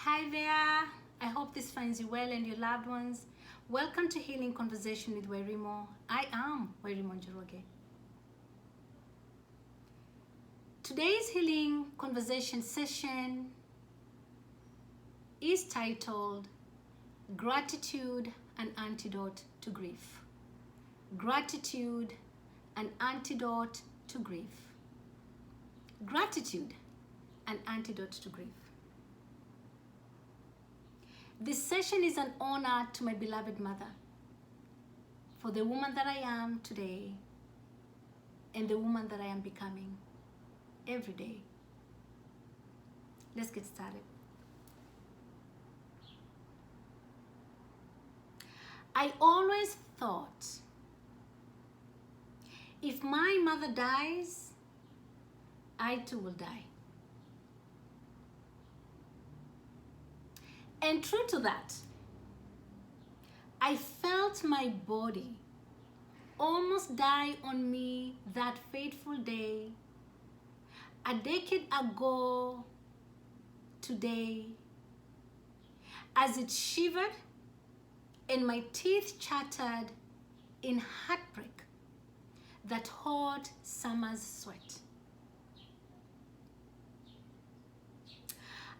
Hi there. I hope this finds you well and your loved ones. Welcome to Healing Conversation with Wairimo. I am Wairimo Njoroge. Today's Healing Conversation session is titled Gratitude, an Antidote to Grief. Gratitude, an Antidote to Grief. Gratitude, an Antidote to Grief. This session is an honor to my beloved mother for the woman that I am today and the woman that I am becoming every day. Let's get started. I always thought if my mother dies, I too will die. And true to that, I felt my body almost die on me that fateful day, a decade ago today, as it shivered and my teeth chattered in heartbreak, that hot summer's sweat.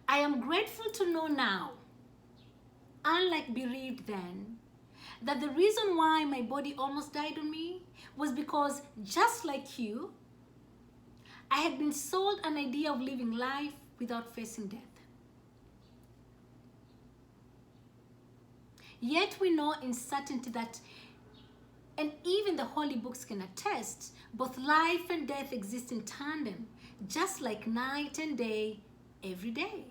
I am grateful to know now, unlike bereaved then, that the reason why my body almost died on me was because, just like you, I had been sold an idea of living life without facing death. Yet we know in certainty that, and even the holy books can attest, both life and death exist in tandem, just like night and day, every day.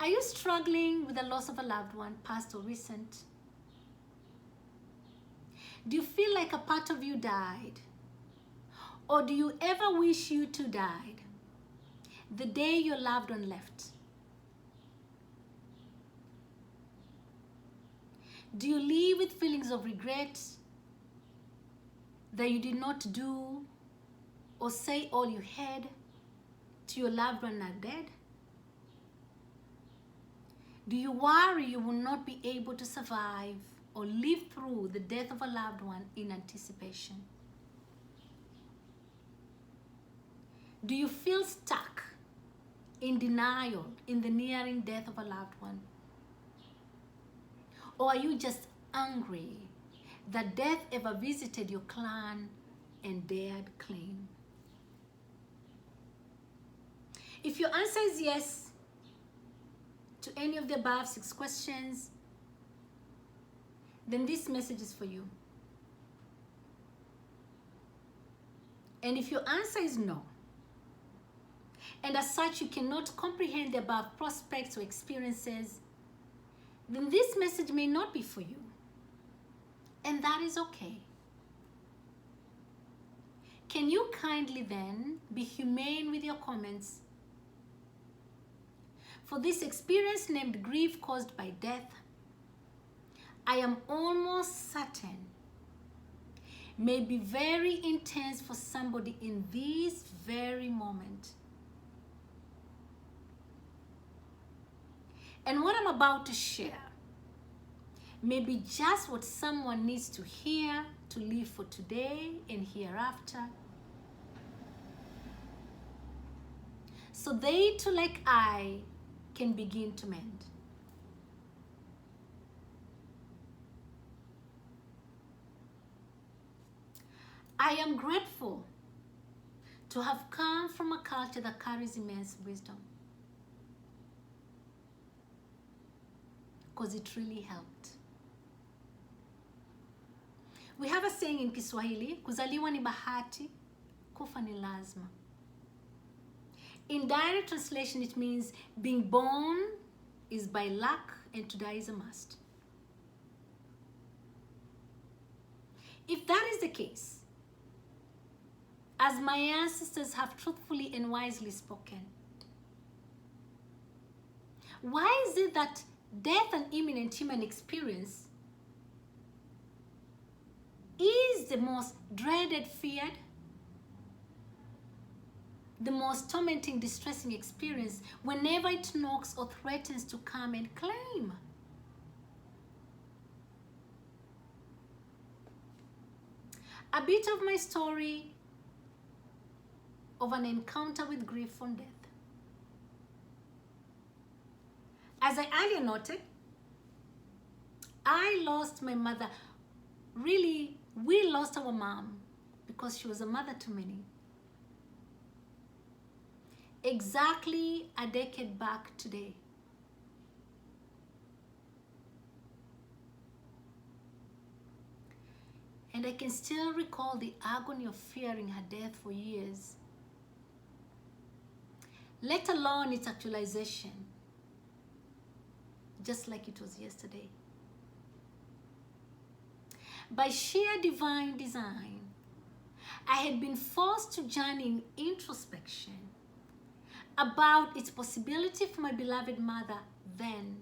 Are you struggling with the loss of a loved one, past or recent? Do you feel like a part of you died? Or do you ever wish you too died the day your loved one left? Do you live with feelings of regret that you did not do or say all you had to your loved one are dead? Do you worry you will not be able to survive or live through the death of a loved one in anticipation? Do you feel stuck in denial in the nearing death of a loved one? Or are you just angry that death ever visited your clan and dared claim? If your answer is yes to any of the above 6 questions, then this message is for you. And if your answer is no, and as such you cannot comprehend the above prospects or experiences, then this message may not be for you. And that is okay. Can you kindly then be humane with your comments? For this experience named grief caused by death, I am almost certain may be very intense for somebody in this very moment. And what I'm about to share may be just what someone needs to hear to live for today and hereafter, so they too, like I, can begin to mend. I am grateful to have come from a culture that carries immense wisdom, because it really helped. We have a saying in Kiswahili, kuzaliwa ni bahati, kufa ni lazima. In direct translation, it means being born is by luck and to die is a must. If that is the case, as my ancestors have truthfully and wisely spoken, why is it that death and imminent human experience is the most dreaded, feared, the most tormenting, distressing experience whenever it knocks or threatens to come and claim. A bit of my story of an encounter with grief from death. As I earlier noted, I lost my mother. Really, we lost our mom because she was a mother to many. Exactly a decade back today. And I can still recall the agony of fearing her death for years, let alone its actualization, just like it was yesterday. By sheer divine design, I had been forced to journey in introspection about its possibility for my beloved mother then,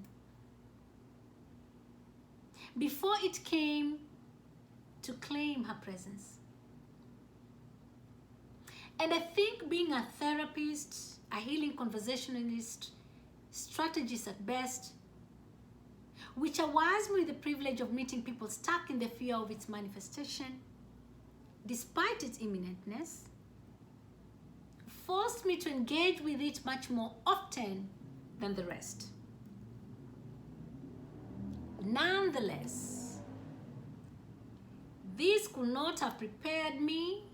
before it came to claim her presence. And I think being a therapist, a healing conversationalist, strategist at best, which awards me the privilege of meeting people stuck in the fear of its manifestation, despite its imminentness, forced me to engage with it much more often than the rest. Nonetheless, this could not have prepared me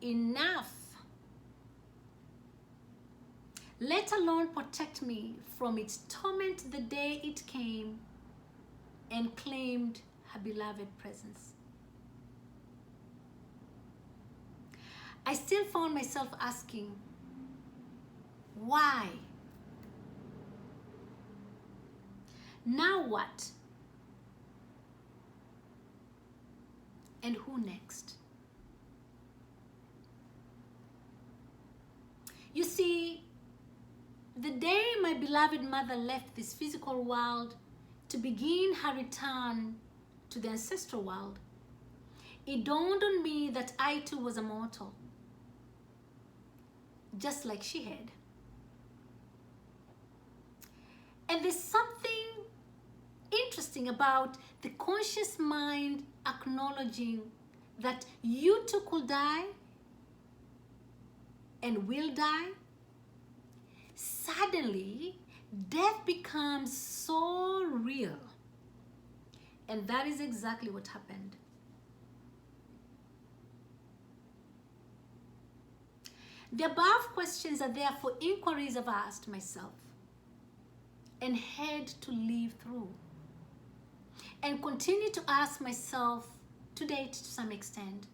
enough, let alone protect me from its torment the day it came and claimed her beloved presence. I still found myself asking, why? Now what? And who next? You see, the day my beloved mother left this physical world to begin her return to the ancestral world, it dawned on me that I too was a mortal, just like she had. And there's something interesting about the conscious mind acknowledging that you too could die and will die. Suddenly, death becomes so real. And that is exactly what happened. The above questions are there for inquiries I've asked myself and had to live through, and continue to ask myself to date to some extent.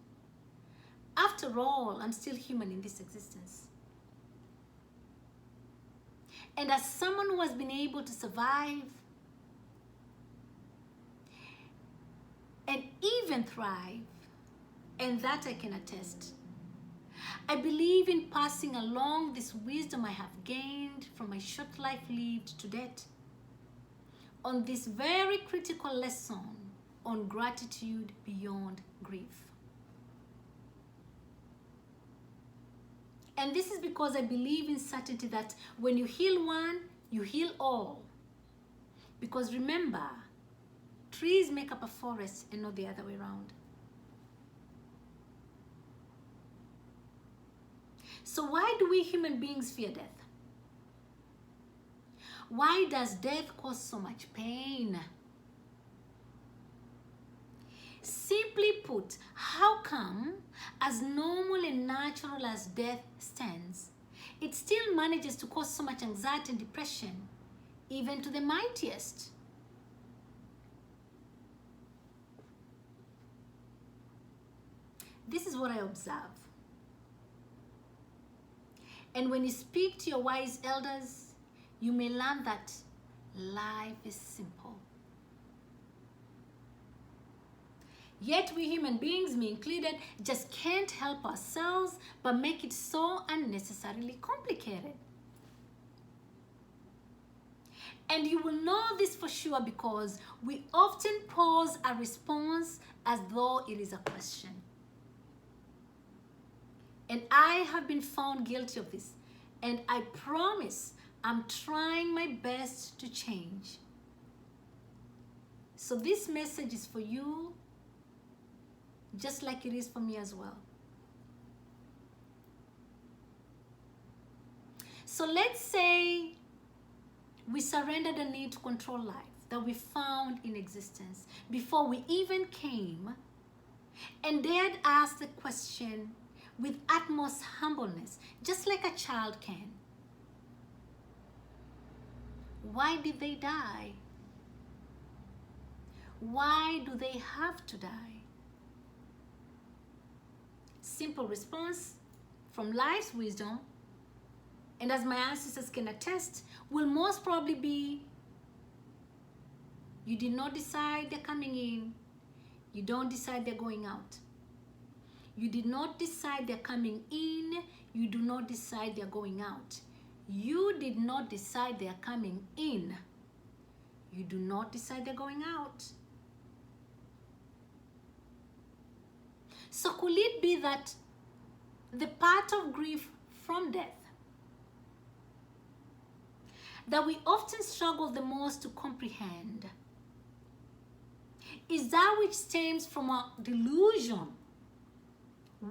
After all, I'm still human in this existence. And as someone who has been able to survive and even thrive, and that I can attest, I believe in passing along this wisdom I have gained from my short life lived to date on this very critical lesson on gratitude beyond grief. And this is because I believe in certainty that when you heal one, you heal all. Because remember, trees make up a forest and not the other way around. So why do we human beings fear death? Why does death cause so much pain? Simply put, how come, as normal and natural as death stands, it still manages to cause so much anxiety and depression, even to the mightiest? This is what I observe. And when you speak to your wise elders, you may learn that life is simple. Yet we human beings, me included, just can't help ourselves but make it so unnecessarily complicated. And you will know this for sure because we often pose a response as though it is a question. And I have been found guilty of this. And I promise I'm trying my best to change. So this message is for you, just like it is for me as well. So let's say we surrender the need to control life that we found in existence before we even came, and dared ask the question with utmost humbleness, just like a child can. Why did they die? Why do they have to die? Simple response from life's wisdom, and as my ancestors can attest, will most probably be, you did not decide they're coming in. You don't decide they're going out. You did not decide they're coming in. You do not decide they're going out. You did not decide they're coming in. You do not decide they're going out. So could it be that the part of grief from death that we often struggle the most to comprehend is that which stems from a delusion,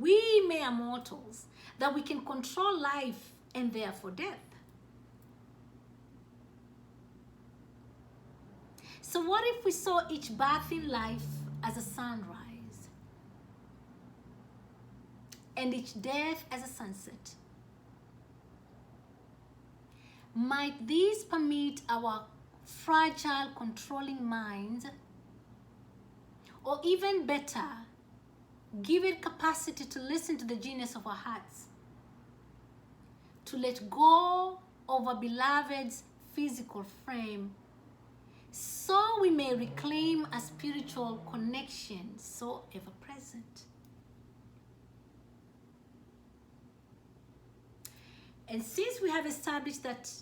we mere mortals, that we can control life and therefore death? So what if we saw each birth in life as a sunrise and each death as a sunset? Might these permit our fragile, controlling minds, or even better, give it capacity to listen to the genius of our hearts, to let go of our beloved's physical frame, so we may reclaim a spiritual connection so ever present? And since we have established that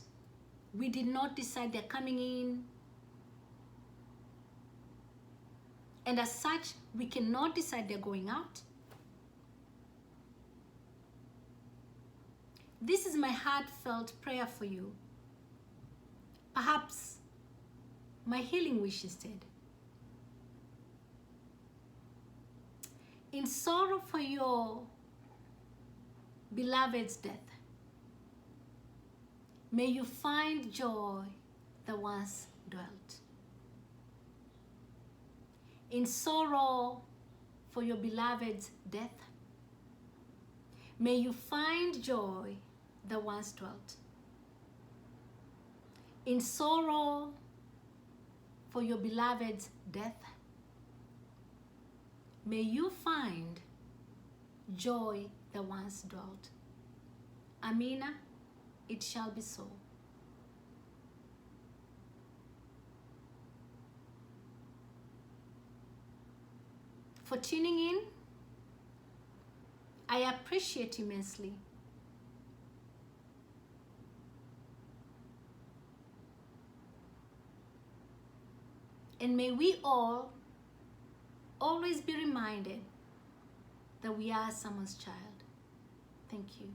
we did not decide they're coming in, and as such, we cannot decide they're going out, this is my heartfelt prayer for you. Perhaps my healing wish instead. In sorrow for your beloved's death, may you find joy that once dwelt. In sorrow for your beloved's death, may you find joy that once dwelt. In sorrow for your beloved's death, may you find joy that once dwelt. Amina. It shall be so. For tuning in, I appreciate immensely. And may we all always be reminded that we are someone's child. Thank you.